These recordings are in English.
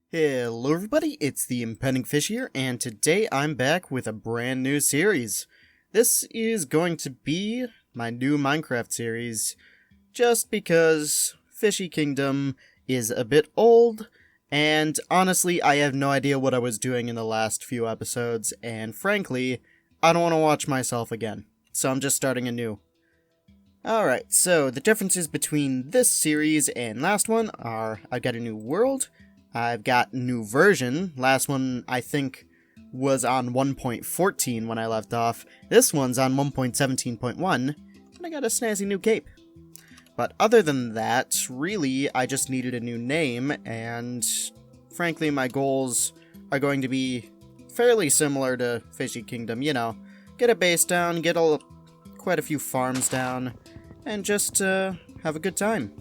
Hello everybody, it's the ImpendingFish here, and today I'm back with a brand new series. This is going to be my new Minecraft series, just because Fishy Kingdom is a bit old, and honestly I have no idea what I was doing in the last few episodes, and frankly, I don't want to watch myself again, so I'm just starting anew. Alright, so the differences between this series and last one are I've got a new world, I've got new version. Last one, I think, was on 1.14 when I left off. This one's on 1.17.1, and I got a snazzy new cape. But other than that, really, I just needed a new name, and frankly, my goals are going to be fairly similar to Fishy Kingdom. You know, get a base down, get quite a few farms down, and just have a good time.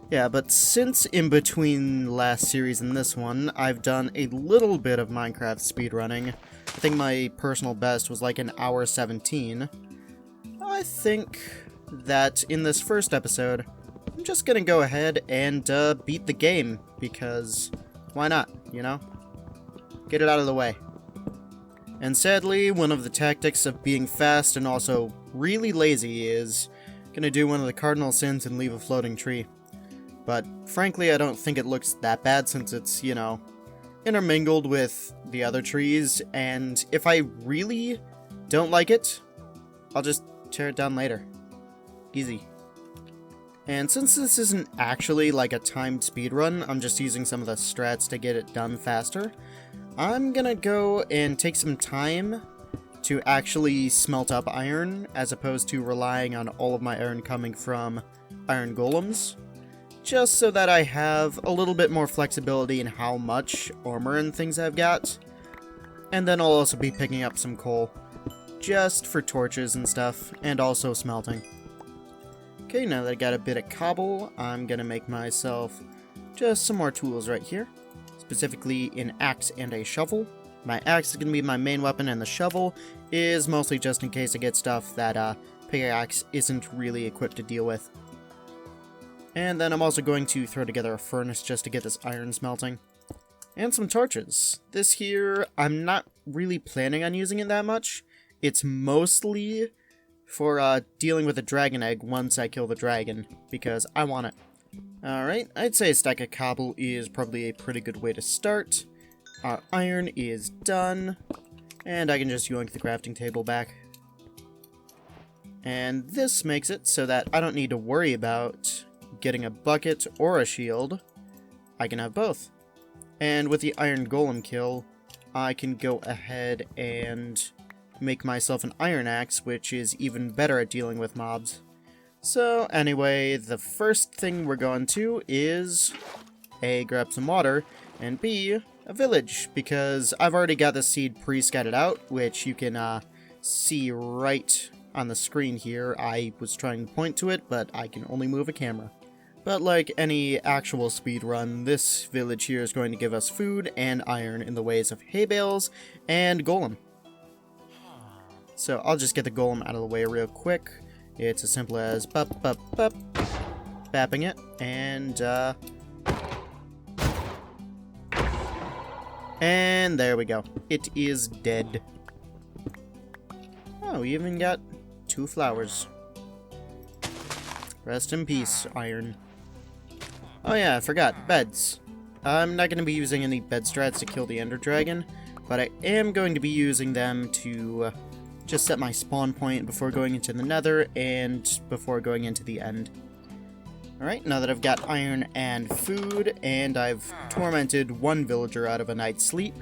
Yeah, but since in between last series and this one, I've done a little bit of Minecraft speedrunning. I think my personal best was like an hour 17. I think that in this first episode, I'm just gonna go ahead and beat the game, because why not, you know? Get it out of the way. And sadly, one of the tactics of being fast and also really lazy is gonna do one of the cardinal sins and leave a floating tree. But frankly, I don't think it looks that bad since it's, you know, intermingled with the other trees, and if I really don't like it, I'll just tear it down later. Easy. And since this isn't actually like a timed speedrun, I'm just using some of the strats to get it done faster, I'm gonna go and take some time to actually smelt up iron, as opposed to relying on all of my iron coming from iron golems. Just so that I have a little bit more flexibility in how much armor and things I've got. And then I'll also be picking up some coal, just for torches and stuff, and also smelting. Okay, now that I got a bit of cobble, I'm gonna make myself just some more tools right here. Specifically an axe and a shovel. My axe is gonna be my main weapon, and the shovel is mostly just in case I get stuff that pickaxe isn't really equipped to deal with. And then I'm also going to throw together a furnace just to get this iron smelting. And some torches. This here, I'm not really planning on using it that much. It's mostly for dealing with a dragon egg once I kill the dragon, because I want it. Alright, I'd say a stack of cobble is probably a pretty good way to start. Our iron is done, and I can just yoink the crafting table back. And this makes it so that I don't need to worry about getting a bucket or a shield. I can have both. And with the iron golem kill, I can go ahead and make myself an iron axe, which is even better at dealing with mobs. So anyway, the first thing we're going to is A, grab some water, and B, a village, because I've already got the seed pre-scattered out, which you can see right on the screen here. I was trying to point to it, but I can only move a camera. But like any actual speedrun, this village here is going to give us food and iron in the ways of hay bales and golem. So I'll just get the golem out of the way real quick. It's as simple as bup bup bup, bapping it, and there we go. It is dead. Oh, we even got 2 flowers. Rest in peace, iron. Oh yeah, I forgot, beds. I'm not going to be using any bed strats to kill the ender dragon, but I am going to be using them to just set my spawn point before going into the nether and before going into the end. Alright, now that I've got iron and food, and I've tormented one villager out of a night's sleep,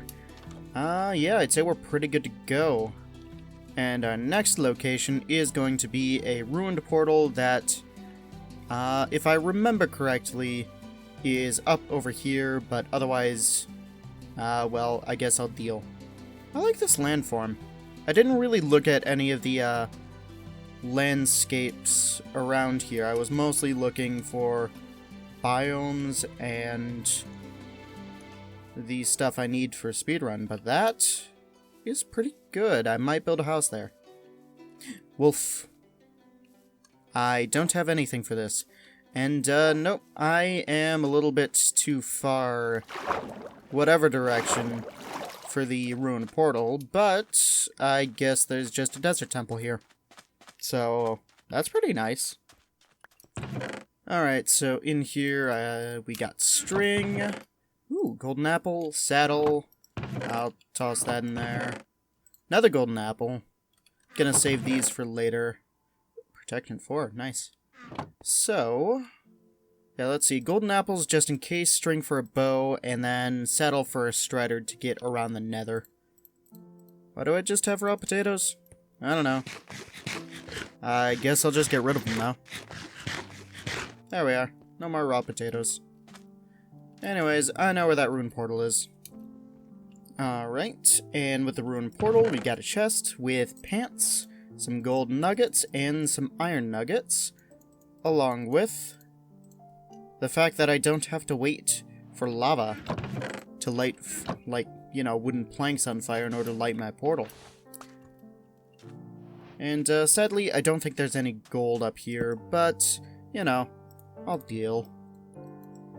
yeah, I'd say we're pretty good to go. And our next location is going to be a ruined portal that, if I remember correctly, is up over here, but otherwise, well, I guess I'll deal. I like this landform. I didn't really look at any of the landscapes around here. I was mostly looking for biomes and the stuff I need for speedrun, but that is pretty good. I might build a house there. Wolf. I don't have anything for this. And, nope, I am a little bit too far whatever direction for the ruined portal, but I guess there's just a desert temple here. So, that's pretty nice. Alright, so in here, we got string. Ooh, golden apple, saddle. I'll toss that in there. Another golden apple. Gonna save these for later. Protection 4, nice. So, yeah, let's see. Golden apples just in case, string for a bow, and then saddle for a strider to get around the nether. Why do I just have raw potatoes? I don't know. I guess I'll just get rid of them now. There we are. No more raw potatoes. Anyways, I know where that ruined portal is. Alright, and with the ruined portal, we got a chest with pants, some gold nuggets, and some iron nuggets, along with the fact that I don't have to wait for lava to light, wooden planks on fire in order to light my portal. And, sadly, I don't think there's any gold up here, but, I'll deal.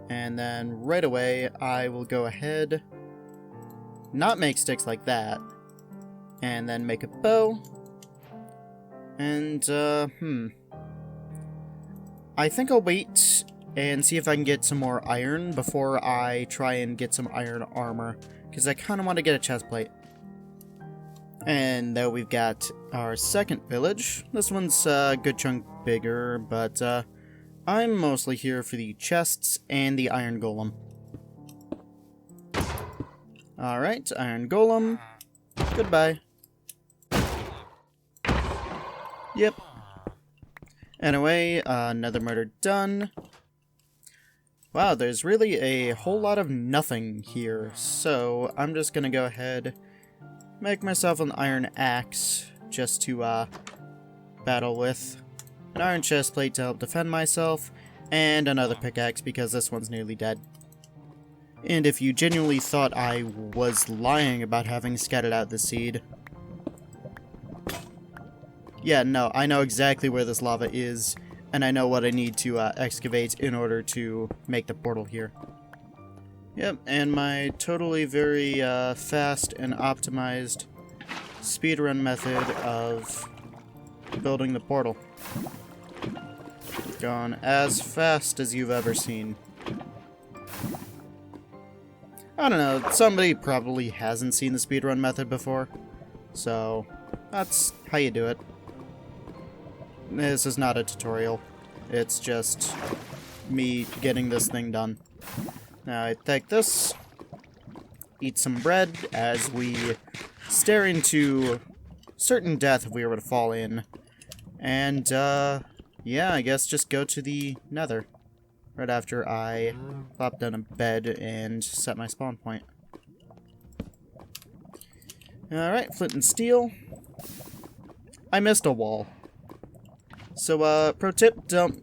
And then, right away, I will go ahead, not make sticks like that, and then make a bow, and, I think I'll wait and see if I can get some more iron before I try and get some iron armor, because I kind of want to get a chest plate. And there we've got our second village. This one's a good chunk bigger, but I'm mostly here for the chests and the iron golem. Alright, iron golem. Goodbye. Yep. Anyway, another murder done. Wow, there's really a whole lot of nothing here, so I'm just gonna go ahead, make myself an iron axe just to battle with, an iron chest plate to help defend myself, and another pickaxe because this one's nearly dead. And if you genuinely thought I was lying about having scattered out the seed, yeah, no, I know exactly where this lava is, and I know what I need to excavate in order to make the portal here. Yep, and my totally very fast and optimized speedrun method of building the portal. Gone as fast as you've ever seen. I don't know, somebody probably hasn't seen the speedrun method before, so that's how you do it. This is not a tutorial, it's just me getting this thing done. Now I take this, eat some bread as we stare into certain death if we were to fall in, and yeah, I guess just go to the nether right after I plop down a bed and set my spawn point. Alright, flint and steel. I missed a wall. So, pro tip, don't,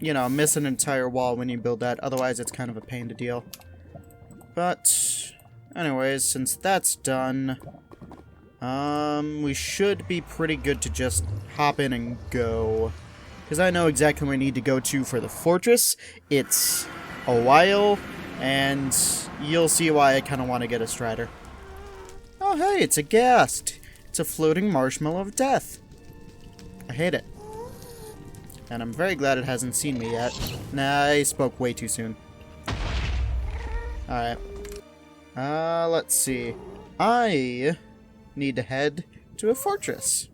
miss an entire wall when you build that, otherwise it's kind of a pain to deal. But, anyways, since that's done, we should be pretty good to just hop in and go. Because I know exactly where I need to go to for the fortress. It's a while, and you'll see why I kind of want to get a strider. Oh hey, it's a ghast! It's a floating marshmallow of death. I hate it. And I'm very glad it hasn't seen me yet. Nah, I spoke way too soon. Alright. Let's see. I need to head to a fortress.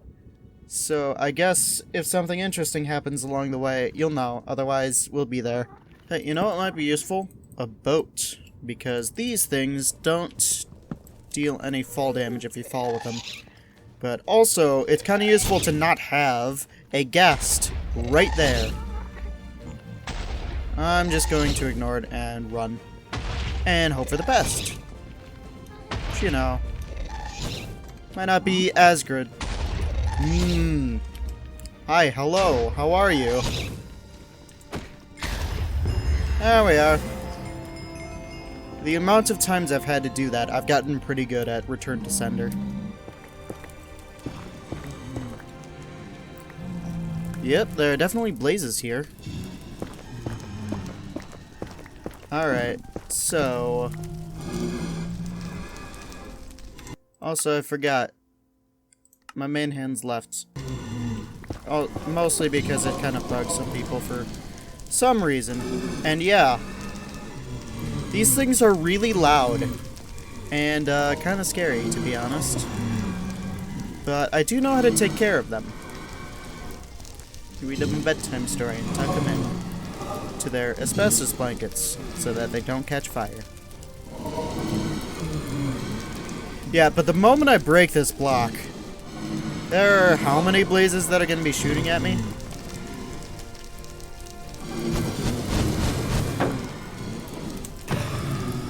So, I guess if something interesting happens along the way, you'll know. Otherwise, we'll be there. Hey, you know what might be useful? A boat. Because these things don't deal any fall damage if you fall with them. But also, it's kind of useful to not have a ghast right there. I'm just going to ignore it and run. And hope for the best. Which, might not be as good. Hi, hello, how are you? There we are. The amount of times I've had to do that, I've gotten pretty good at return to sender. Yep, there are definitely blazes here. Alright, so... Also, I forgot. My main hand's left. Oh, mostly because it kind of bugs some people for some reason. And yeah, these things are really loud. And kind of scary, to be honest. But I do know how to take care of them. Read them a bedtime story and tuck them in to their asbestos blankets so that they don't catch fire. Yeah, but the moment I break this block, there are how many blazes that are going to be shooting at me?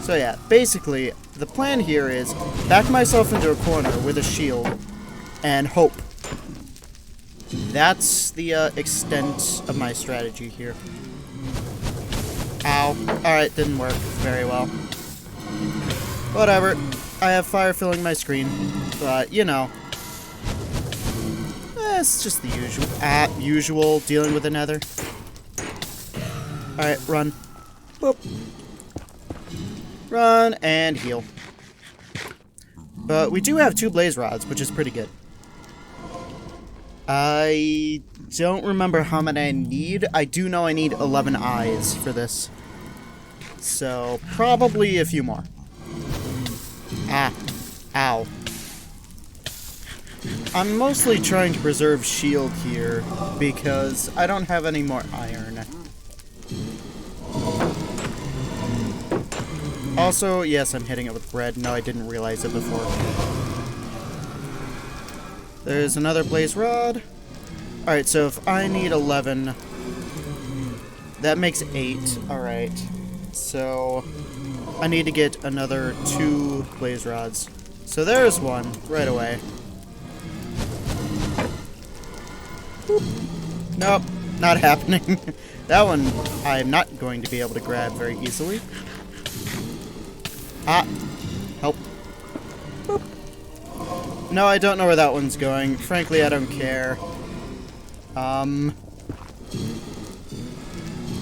So yeah, basically, the plan here is back myself into a corner with a shield and hope. That's the extent of my strategy here. Ow. Alright, didn't work very well. Whatever. I have fire filling my screen, but, you know. It's just the usual dealing with the nether. Alright, run. Boop. Run and heal. But we do have 2 blaze rods, which is pretty good. I don't remember how many I need. I do know I need 11 eyes for this. So, probably a few more. Ah. Ow. I'm mostly trying to preserve shield here because I don't have any more iron. Also, yes, I'm hitting it with bread. No, I didn't realize it before. There's another blaze rod. Alright, so if I need 11, that makes 8. Alright, so I need to get another 2 blaze rods. So there's one right away. Boop. Nope, not happening. That one I'm not going to be able to grab very easily. Ah, help. Boop. No, I don't know where that one's going. Frankly, I don't care. Now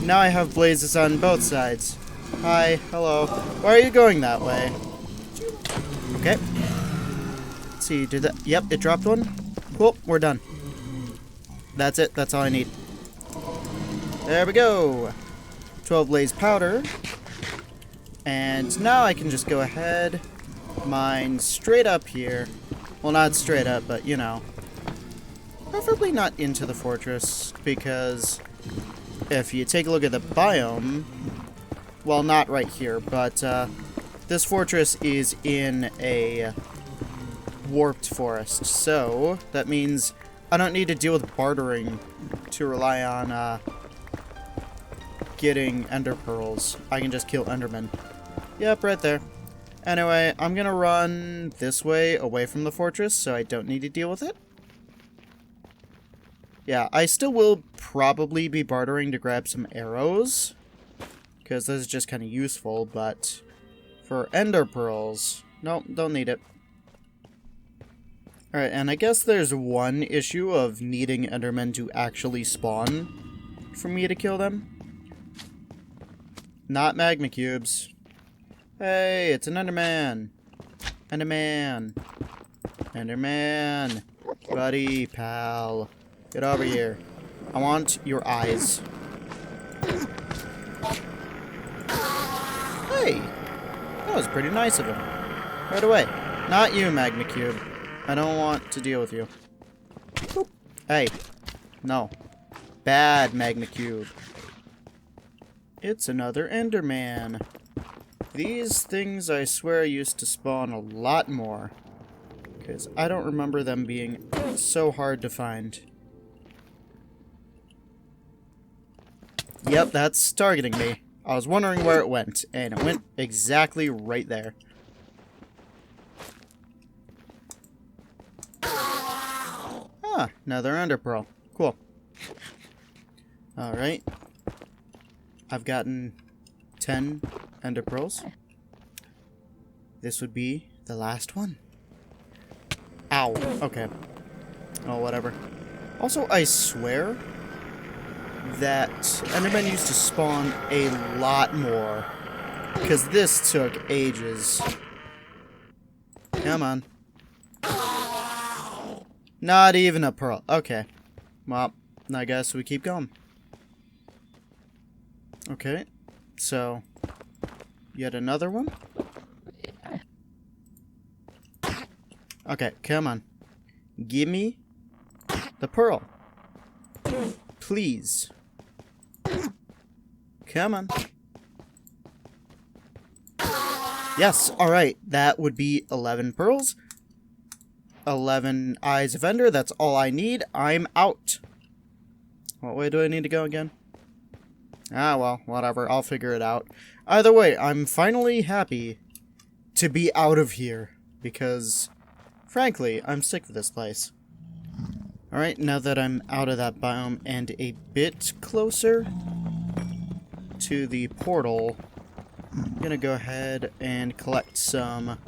I have blazes on both sides. Hi, hello. Why are you going that way? Okay. Let's see, did that... Yep, it dropped one. Cool, we're done. That's it, that's all I need. There we go. 12 blaze powder. And now I can just go ahead, mine straight up here. Well, not straight up, but you know. Preferably not into the fortress, because if you take a look at the biome, well, not right here, but this fortress is in a warped forest, so that means I don't need to deal with bartering to rely on getting ender pearls. I can just kill endermen. Yep, right there. Anyway, I'm gonna run this way away from the fortress so I don't need to deal with it. Yeah, I still will probably be bartering to grab some arrows, because this is just kind of useful, but for ender pearls, nope, don't need it. Alright, and I guess there's one issue of needing endermen to actually spawn for me to kill them. Not magma cubes. Hey, it's an enderman. Enderman. Enderman. Buddy, pal. Get over here. I want your eyes. Hey! That was pretty nice of him. Right away. Not you, magma cube. I don't want to deal with you. Boop. Hey. No. Bad magma cube. It's another enderman. These things, I swear, used to spawn a lot more. Because I don't remember them being so hard to find. Yep, that's targeting me. I was wondering where it went, and it went exactly right there. Ah, another ender pearl. Cool. Alright. I've gotten 10 ender pearls. This would be the last one. Ow. Okay. Oh, whatever. Also, I swear that endermen used to spawn a lot more Because this took ages. Come on. Not even a pearl. Okay. Well, I guess we keep going. Okay. So, yet another one? Okay, come on. Give me the pearl. Please. Come on. Yes, alright. That would be 11 pearls. 11 eyes of Ender. That's all I need. I'm out. What way do I need to go again? Ah, well, whatever. I'll figure it out. Either way, I'm finally happy to be out of here. Because, frankly, I'm sick of this place. Alright, now that I'm out of that biome and a bit closer to the portal, I'm gonna go ahead and collect some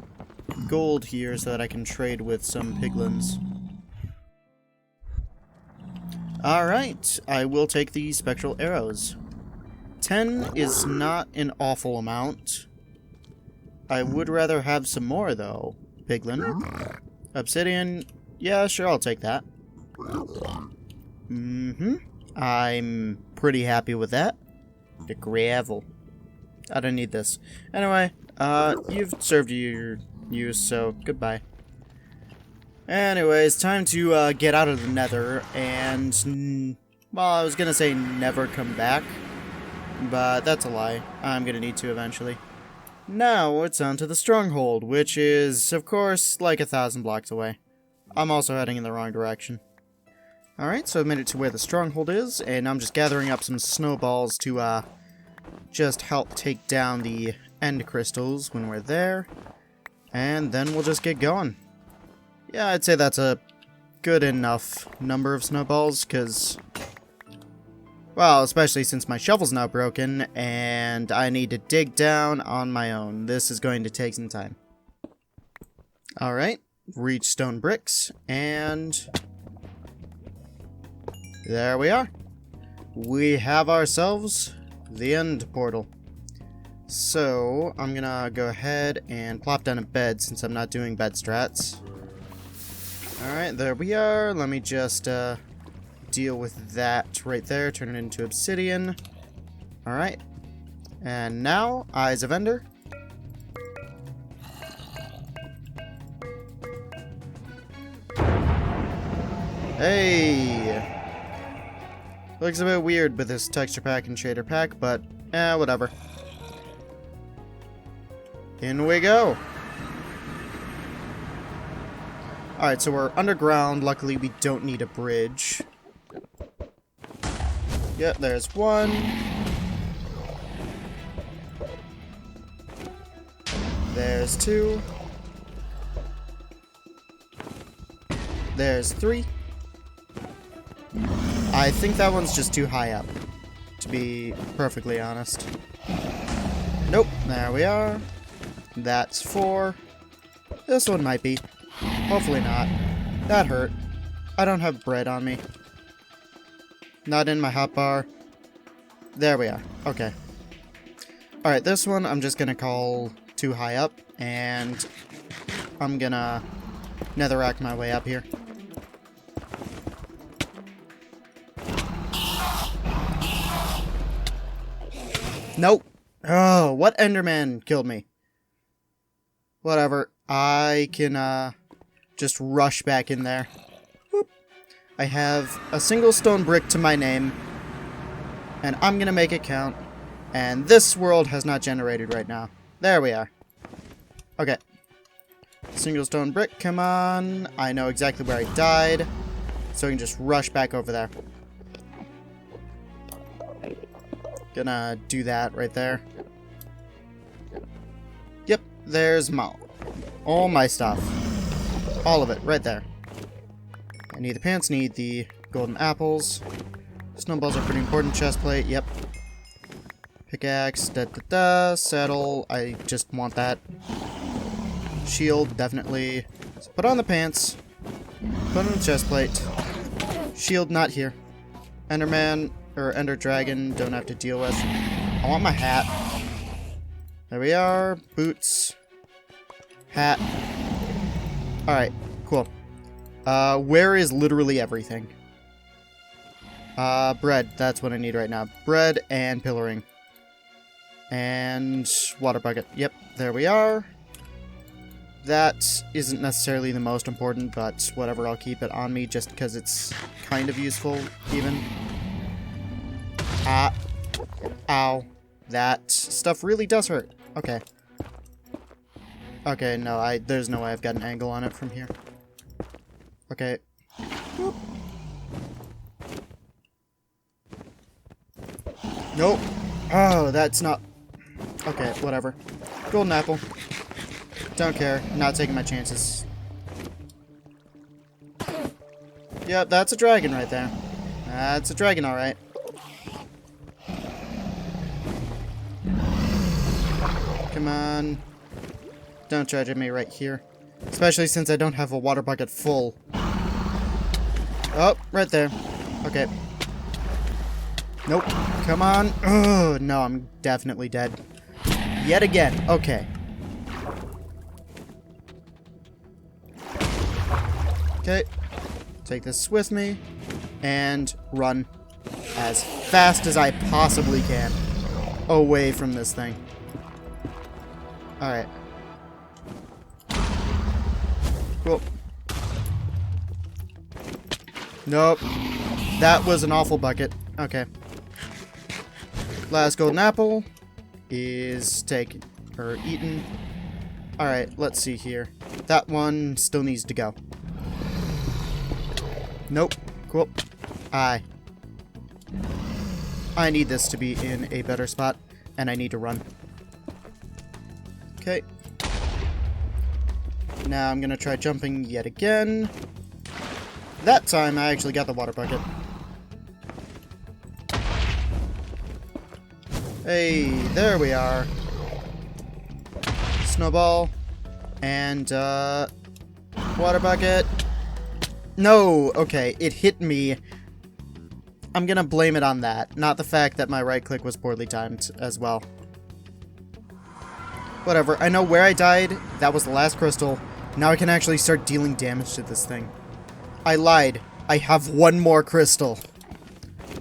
gold here so that I can trade with some piglins. Alright, I will take the spectral arrows. 10 is not an awful amount. I would rather have some more, though. Piglin. Obsidian. Yeah, sure, I'll take that. I'm pretty happy with that. The gravel. I don't need this. Anyway, you've served your use, so goodbye. Anyways, time to get out of the nether and, well, I was gonna say never come back, but that's a lie. I'm gonna need to eventually. Now it's on to the stronghold, which is, of course, like 1,000 blocks away. I'm also heading in the wrong direction. Alright, so I've made it to where the stronghold is, and I'm just gathering up some snowballs to, just help take down the end crystals when we're there. And then we'll just get going. Yeah, I'd say that's a good enough number of snowballs, because, well, especially since my shovel's now broken, and I need to dig down on my own. This is going to take some time. Alright, reach stone bricks, and there we are. We have ourselves the end portal. So, I'm gonna go ahead and plop down a bed since I'm not doing bed strats. Alright, there we are. Let me just deal with that right there. Turn it into obsidian. Alright. And now, Eyes of Ender. Hey! Looks a bit weird with this texture pack and shader pack, but whatever. In we go! Alright, so we're underground. Luckily, we don't need a bridge. Yep, there's one. There's two. There's three. I think that one's just too high up, to be perfectly honest. Nope, there we are. That's 4. This one might be. Hopefully not. That hurt. I don't have bread on me. Not in my hotbar. There we are. Okay. Alright, this one I'm just gonna call too high up, and I'm gonna netherrack my way up here. Nope. Oh, what Enderman killed me? Whatever. I can, just rush back in there. Whoop. I have a single stone brick to my name, and I'm gonna make it count. And this world has not generated right now. There we are. Okay. Single stone brick, come on. I know exactly where I died, so I can just rush back over there. Gonna do that right there. Yep, there's all my stuff. All of it, right there. I need the pants, need the golden apples. Snowballs are pretty important. Chestplate, yep. Pickaxe, saddle, I just want that. Shield, definitely. So put on the pants. Put on the chestplate. Shield, not here. Enderman, or Ender Dragon, don't have to deal with. I want my hat. There we are. Boots. Hat. Alright, cool. Where is literally everything? Bread. That's what I need right now. Bread and pillaring. And water bucket. Yep, there we are. That isn't necessarily the most important, but whatever, I'll keep it on me just because it's kind of useful, even. Ah. Ow. That stuff really does hurt. Okay. Okay, no, there's no way I've got an angle on it from here. Okay. Whoop. Nope. Oh, that's not... Okay, whatever. Golden apple. Don't care. Not taking my chances. Yep, that's a dragon right there. That's a dragon, alright. Come on. Don't charge at me right here. Especially since I don't have a water bucket full. Oh, right there. Okay. Nope. Come on. Oh, no, I'm definitely dead. Yet again. Okay. Okay. Take this with me. And run as fast as I possibly can away from this thing. Alright. Cool. Nope. That was an awful bucket. Okay. Last golden apple is taken, or eaten. Alright, let's see here. That one still needs to go. Nope. Cool. I need this to be in a better spot, and I need to run. Okay. Now I'm gonna try jumping yet again. That time I actually got the water bucket. Hey, there we are. Snowball. And, water bucket. No! Okay, it hit me. I'm gonna blame it on that, not the fact that my right click was poorly timed as well. Whatever, I know where I died. That was the last crystal. Now I can actually start dealing damage to this thing. I lied. I have one more crystal.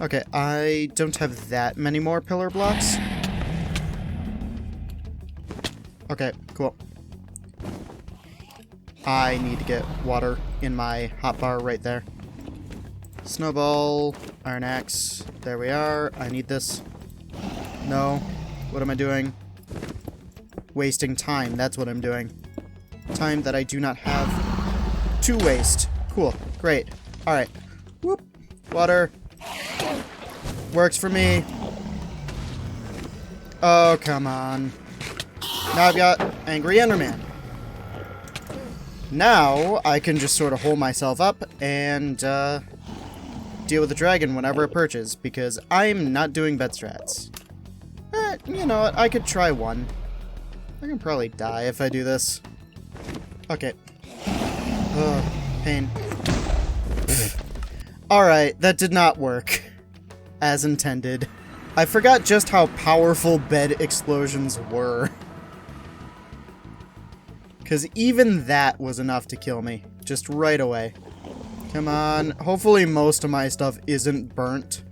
Okay, I don't have that many more pillar blocks. Okay, cool. I need to get water in my hotbar right there. Snowball, iron axe. There we are. I need this. No. What am I doing? Wasting time. That's what I'm doing. Time that I do not have to waste. Cool. Great. Alright. Whoop. Water. Works for me. Oh, come on. Now I've got Angry Enderman. Now I can just sort of hold myself up and deal with the dragon whenever it perches, because I'm not doing bed strats. You know what? I could try one. I can probably die if I do this. Okay. Ugh, pain. Alright, that did not work. As intended. I forgot just how powerful bed explosions were. Because even that was enough to kill me. Just right away. Come on. Hopefully most of my stuff isn't burnt.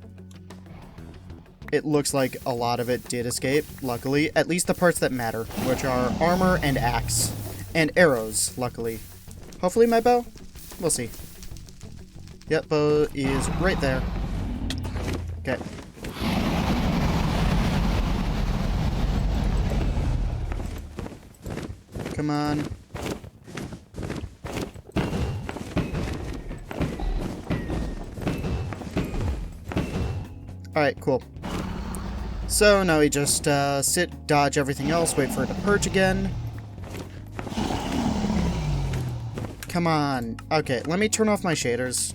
It looks like a lot of it did escape, luckily. At least the parts that matter, which are armor and axe. And arrows, luckily. Hopefully my bow? We'll see. Yep, bow is right there. Okay. Come on. Alright, cool. So now we just sit, dodge everything else, wait for it to perch again. Come on. Okay, let me turn off my shaders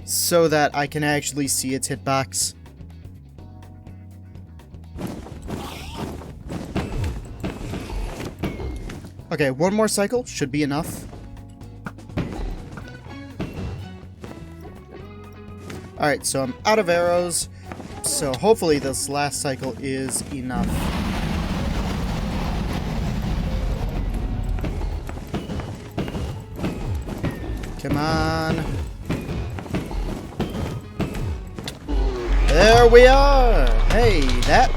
so that I can actually see its hitbox. Okay, one more cycle should be enough. Alright, so I'm out of arrows, so hopefully this last cycle is enough. Come on. There we are! Hey, that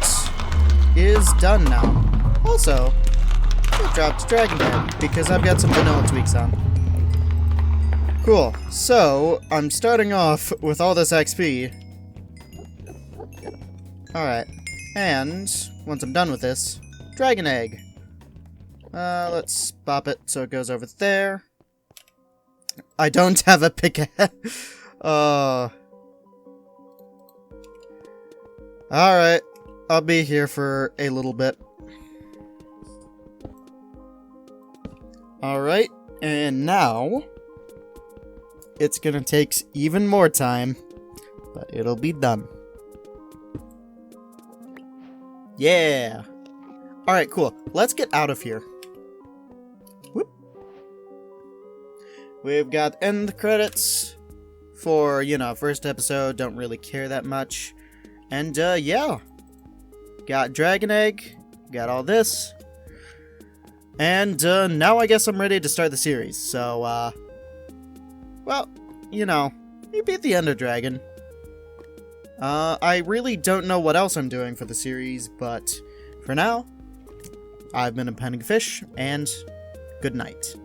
is done now. Also, I dropped Dragon Head because I've got some vanilla tweaks on. Cool. So, I'm starting off with all this XP. Alright. And, once I'm done with this, Dragon Egg. Let's pop it so it goes over there. I don't have a pickaxe. Alright. I'll be here for a little bit. Alright. And now, it's gonna take even more time, but it'll be done. Yeah! Alright, cool. Let's get out of here. Whoop. We've got end credits for, first episode. Don't really care that much. And, yeah. Got Dragon Egg. Got all this. And, now I guess I'm ready to start the series. So, well, you beat the Ender Dragon. I really don't know what else I'm doing for the series, but for now, I've been ImpendingFish, and good night.